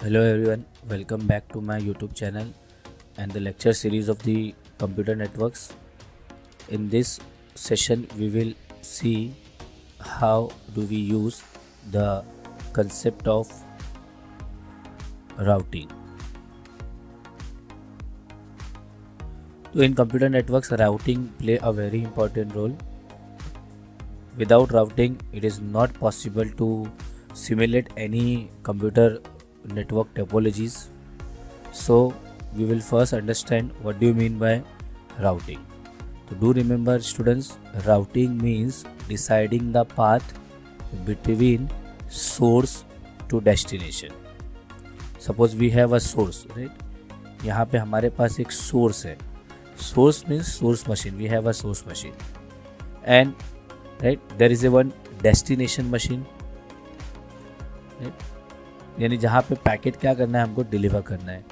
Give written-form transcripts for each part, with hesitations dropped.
Hello everyone, welcome back to my YouTube channel and the lecture series of the computer networks. In this session we will see how do we use the concept of routing. So in computer networks, routing play a very important role. Without routing, it is not possible to simulate any computer network topologies. So we will first understand what do you mean by routing. So do remember students, routing means deciding the path between source to destination. Suppose we have a source, right? यहाँ पे हमारे पास एक source है. Source means source machine. We have a source machine, and right there is a one destination machine. Right? यानी जहाँ पे packet क्या करना है, हमको डिलीवर करना है.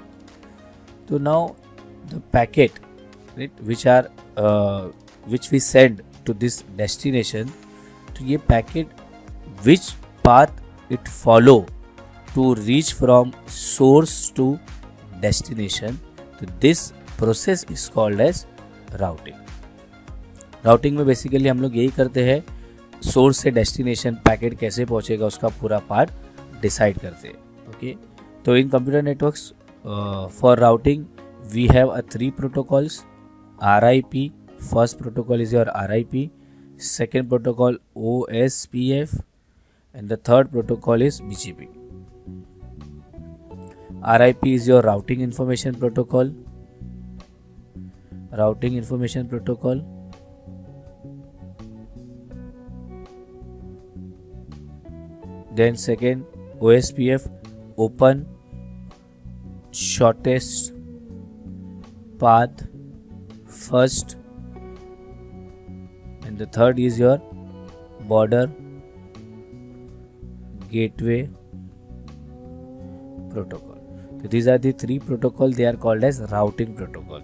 तो now the packet which we send to this destination, तो ये packet which path it follow to reach from source to destination, तो this process is called as routing. Routing में बेसिकली हम लोग यही करते हैं, सोर्स से डेस्टिनेशन पैकेट कैसे पहुंचेगा उसका पूरा पार्ट डिसाइड करते हैं. ओके, तो in computer networks for routing we have a 3 protocols. RIP, first protocol is your RIP, second protocol OSPF and the third protocol is BGP. RIP is your routing information protocol. Then second OSPF, open shortest path first, and the third is your border gateway protocol. So these are the 3 protocol, they are called as routing protocol,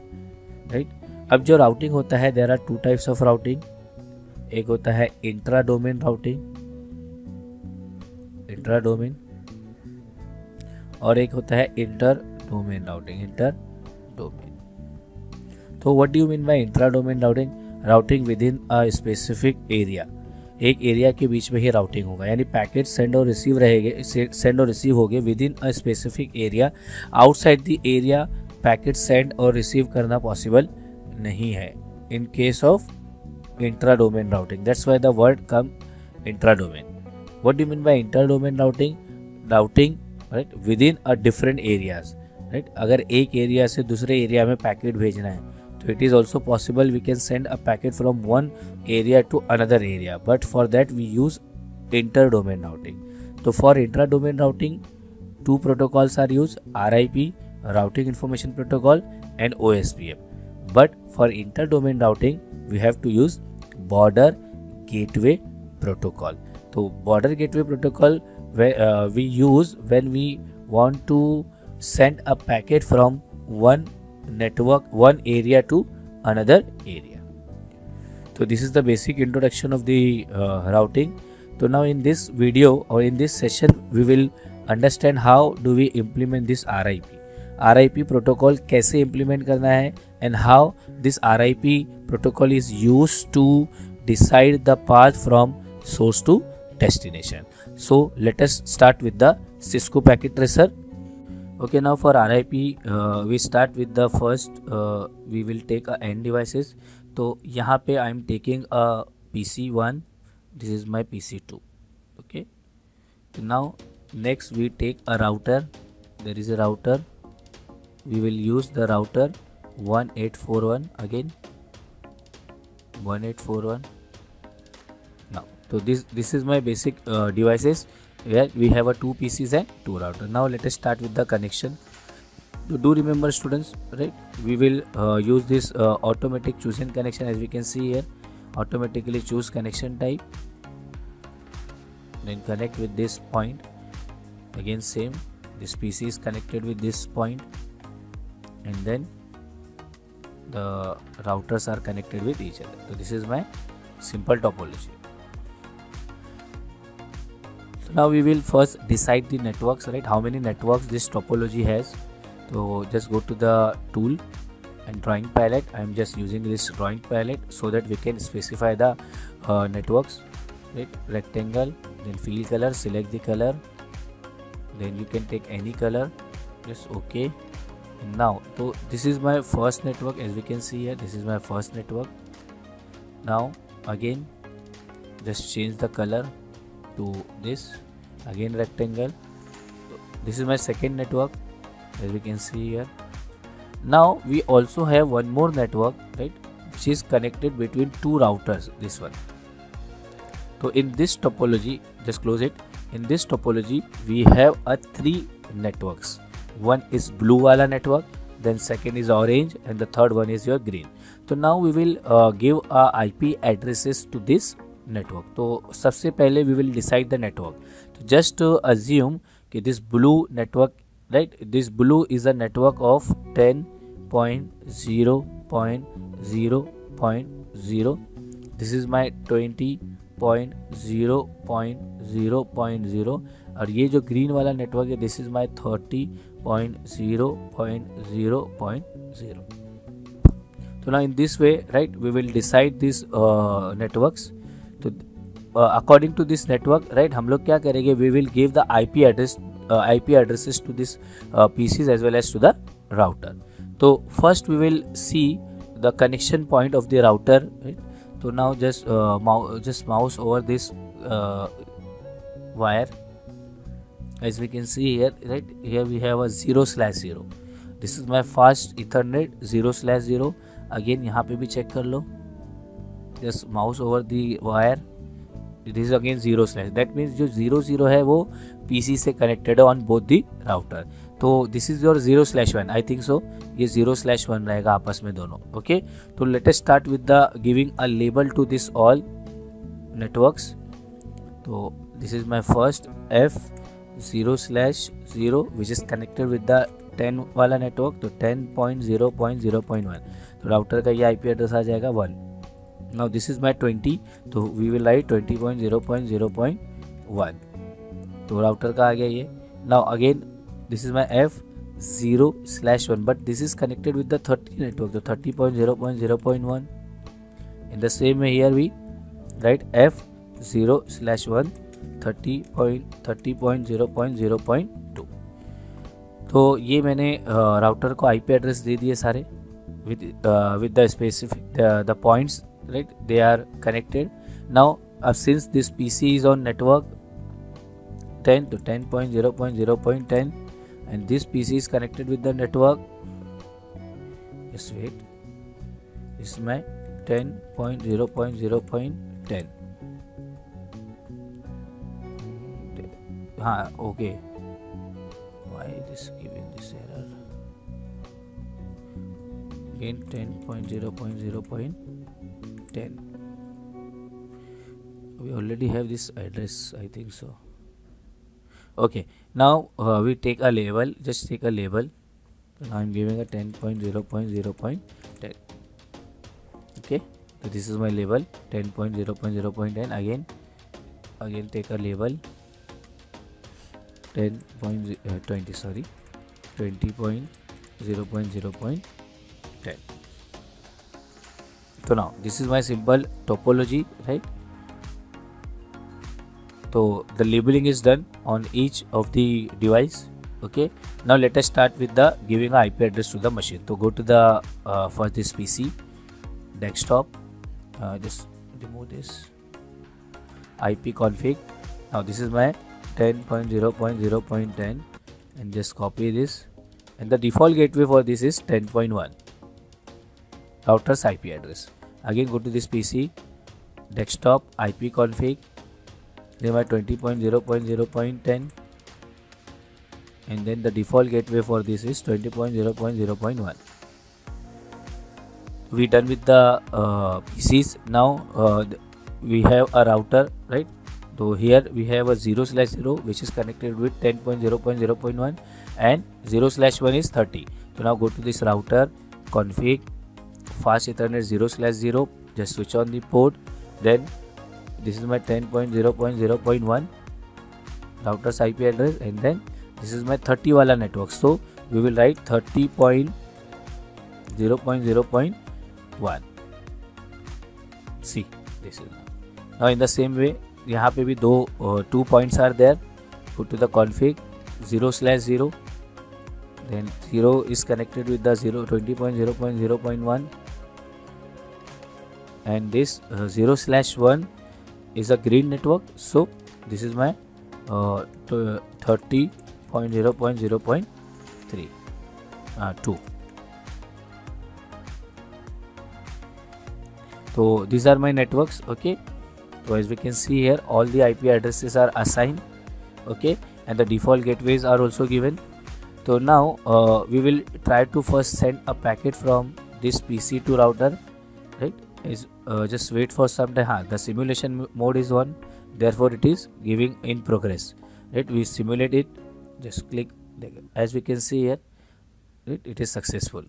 right? अब जो routing होता है, there are 2 types of routing. एक होता है intra domain routing, और एक होता है इंटर डोमेन राउटिंग, तो what do you mean by intra domain routing? Routing with in a specific area. एक एरिया के बीच में ही राउटिंग होगा, यानी पैकेट सेंड और रिसीव होंगे with in a specific area. Outside the area packet send और receive करना पॉसिबल नहीं है in case of intra domain routing. That's why the word come intra domain. What do you mean by inter-domain routing? Routing, right, within a different areas, right? अगर एक area से दूसरे area में packet भेजना है, तो it is also possible we can send a packet from one area to another area, but for that we use inter-domain routing. तो for intra-domain routing, 2 protocols are used: RIP, Routing Information Protocol, and OSPF. But for inter-domain routing, we have to use Border Gateway Protocol. तो border gateway protocol we use when we want to send a packet from one area to another area. So this is the basic introduction of the routing. So now in this video or in this session we will understand how do we implement this RIP protocol, कैसे implement करना है, and how this RIP protocol is used to decide the path from source to destination. So let us start with the Cisco packet tracer. Okay, now for RIP we start with the first we will take a end devices. तो यहाँ पे I am taking a PC1, this is my PC2. okay, so now next we take a router. There is a router, we will use the router 1841 again, 1841. So this is my basic devices where we have a 2 PCs and 2 routers. Now let us start with the connection. Do remember students, right? We will use this automatic choosing connection. As we can see here, automatically choose connection type, then connect with this point. Again same, this PC is connected with this point, and then the routers are connected with each other. So this is my simple topology. So now we will first decide the networks, right? How many networks this topology has. So just go to the tool and drawing palette. I am just using this drawing palette so that we can specify the networks, right? Rectangle, then fill color, select the color, then you can take any color, just okay. And now, so this is my first network. As we can see here, this is my first network. Now again just change the color to this, again rectangle. This is my second network, as we can see here. Now we also have one more network, right, which is connected between two routers, this one. So in this topology, just close it. In this topology we have a three networks. One is blue wala network, then second is orange, and the third one is your green. So now we will give IP addresses to this network. तो सबसे पहले we will decide the network. So just assume कि this blue network, right, this blue is a network of 10.0.0.0. This is my 20.0.0.0 और ये जो green वाला network है this is my 30.0.0.0. So now in this way, right, we will decide these networks. तो according to this network, right, हम लोग क्या करेंगे, we will give the IP addresses to this PCs as well as to the router. So first we will see the connection point of the router, right? So now just mouse over this wire. As we can see here, right, here we have a 0/0. This is my fast Ethernet 0/0. Again यहाँ पे भी check कर लो. Just mouse over the wire. This is again 0/. That means जो 0/0 है वो PC से connected है on both the router. तो this is your 0/1. I think so. ये 0/1 रहेगा आपस में दोनों. Okay. तो let us start with the giving a label to this all networks. तो this is my first F0/0 which is connected with the 10 वाला network. तो 10.0.0.1. तो राउटर का ये IP एड्रेस आ जाएगा 1. Now this is my 20. तो we will write 20.0.0.1. तो router का आ गया ये. Now again this is my F0/1 but this is connected with the 30 network. तो 30.0.0.1. In the same way here we write F0/1 30.0.0.2. तो ये मैंने राउटर को IP एड्रेस दे दिए सारे with the specific the points, right, they are connected. Now since this PC is on network 10 to 10.0.0.10 and this PC is connected with the network, just wait, this is my 10.0.0.10. हाँ, okay, why this giving this error? Again 10.0.0.10. We already have this address, I think so. Okay, now we take a label. Just take a label. So now I'm giving a 10.0.0.10. Okay, so this is my label 10.0.0.10. Again take a label 20.0.0.10. So now this is my simple topology, right? So the labeling is done on each of the device. Okay, now let us start with the giving a IP address to the machine. So go to the for this PC desktop, just remove this IP config. Now this is my 10.0.0.10 and just copy this, and the default gateway for this is 10.1 router's IP address. Again go to this PC desktop, IP config, then my 20.0.0.10 and then the default gateway for this is 20.0.0.1. We done with the PCs. Now we have a router, right? So here we have a 0/0 which is connected with 10.0.0.1 and 0/1 is 30. So now go to this router config fast Ethernet 0/0, just switch on the port. Then this is my 10.0.0.1 routers IP address, and then this is my 30 वाला network, so we will write 30.0.0.1. see this is now in the same way यहाँ पे भी दो 2 points are there. Go to the config 0/0, then 0 is connected with the 20.0.0.1, and this 0/1 is a green network, so this is my 30.0.0.2. So these are my networks. Okay, so as we can see here, all the IP addresses are assigned. Okay, and the default gateways are also given. So now we will try to first send a packet from this PC to router, right? Just wait for some time. The simulation mode is on, therefore it is giving in progress, right? We simulate it, just click, as we can see here, right? It is successful.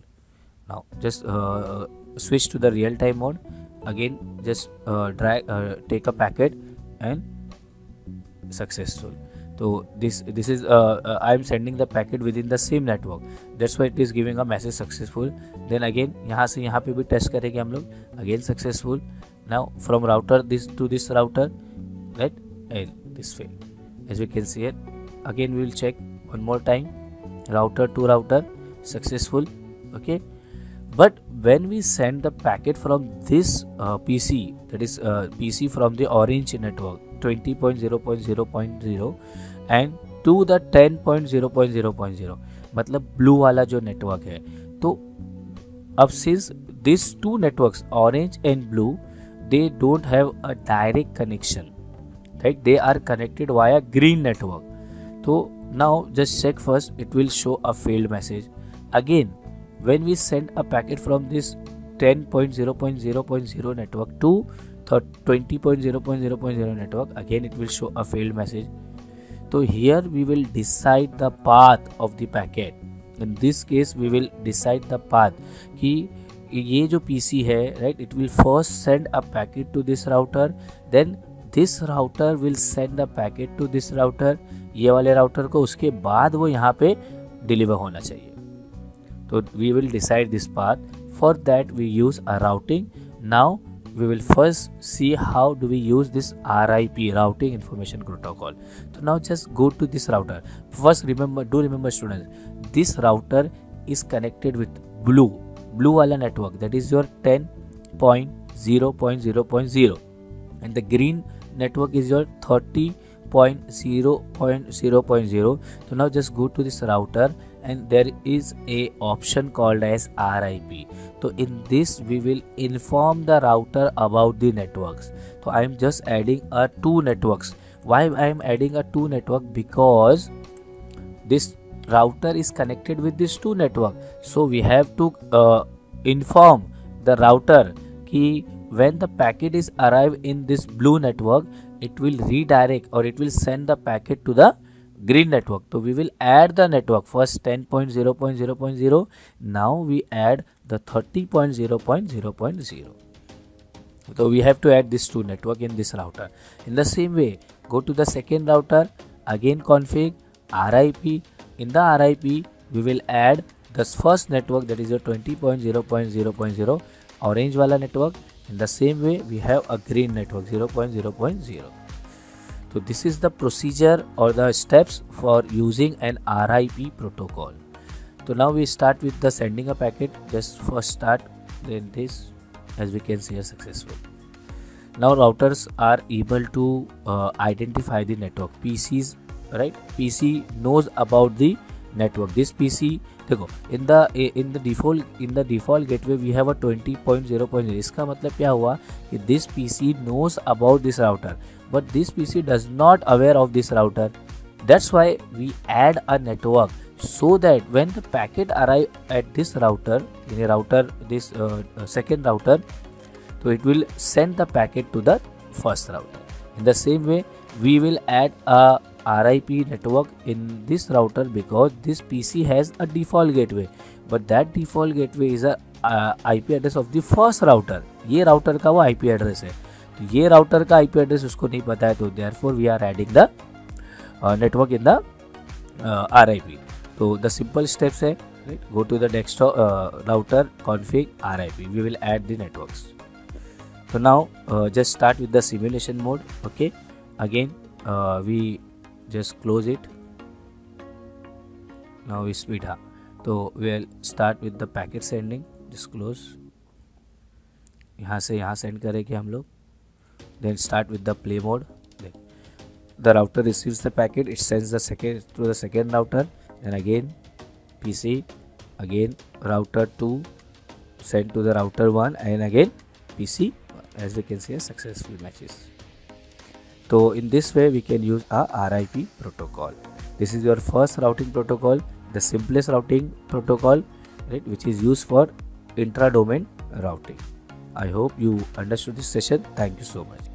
Now just switch to the real time mode. Again just take a packet and successful. So this is I am sending the packet within the same network, that's why it is giving a message successful. Then again यहाँ से यहाँ पे भी test करेंगे हम लोग, again successful. Now from router this to this router, right, and this fail. As we can see it, again we will check one more time, router to router, successful. Okay, but when we send the packet from this PC, that is PC from the orange network 20.0.0.0 and to the 10.0.0.0, मतलब blue वाला जो network है, तो अब since these two networks orange and blue, they don't have a direct connection, right? They are connected via green network. So now just check first, it will show a failed message. Again when we send a packet from this 10.0.0.0 network to 20.0.0.0 network, again it will show a failed message. So here we will decide the path of the packet. In this case we will decide the path कि ये जो PC है, right, it will first send a packet to this router, then this router will send the packet to this router, ये वाले router को, उसके बाद वो यहाँ पे deliver होना चाहिए. So we will decide this path. For that we use a routing. Now we will first see how do we use this RIP, routing information protocol. So now just go to this router. First remember students, this router is connected with blue wala network, that is your 10.0.0.0, and the green network is your 30.0.0.0. So now just go to this router and there is a option called as RIP. So in this we will inform the router about the networks. So I am just adding a 2 networks. Why I am adding a 2 network? Because this router is connected with this 2 network, so we have to inform the router कि when the packet is arrive in this blue network, it will redirect or it will send the packet to the green network. So we will add the network first 10.0.0.0. Now we add the 30.0.0.0. So we have to add this 2 network in this router. In the same way, go to the second router, again config RIP. In the RIP, we will add the first network, that is your 20.0.0.0 orange wala network. In the same way, we have a green network 0.0.0. So this is the procedure or the steps for using an RIP protocol. So now we start with the sending a packet. Just first start, then this, as we can see, is successful. Now routers are able to identify the network. PCs, right? PC knows about the network. This PC, देखो in the default gateway we have a 20.0.0. इसका मतलब क्या हुआ कि this PC knows about this router, but this PC does not aware of this router. That's why we add a network, so that when the packet arrive at this router, in a router, this second router, so it will send the packet to the first router. In the same way, we will add a RIP network in this router, because this PC has a default gateway, but that default gateway is a IP address of the first router. ये router का वो IP address है, तो ये router का IP address उसको नहीं पता है, तो therefore we are adding the network in the RIP. So the simple steps है, right? Go to the desktop router config RIP. We will add the networks. So now just start with the simulation mode. Okay, again we just close it. Now we speed up. So we'll start with the packet sending. Just close. यहाँ से यहाँ send करेंगे हम लोग. Then start with the play mode. The router receives the packet, it sends the second to the second router, and again PC, again router 2 send to the router 1, and again PC. As we can see, successful matches. So in this way we can use a RIP protocol. This is your first routing protocol, the simplest routing protocol, right, which is used for intra-domain routing. I hope you understood this session. Thank you so much.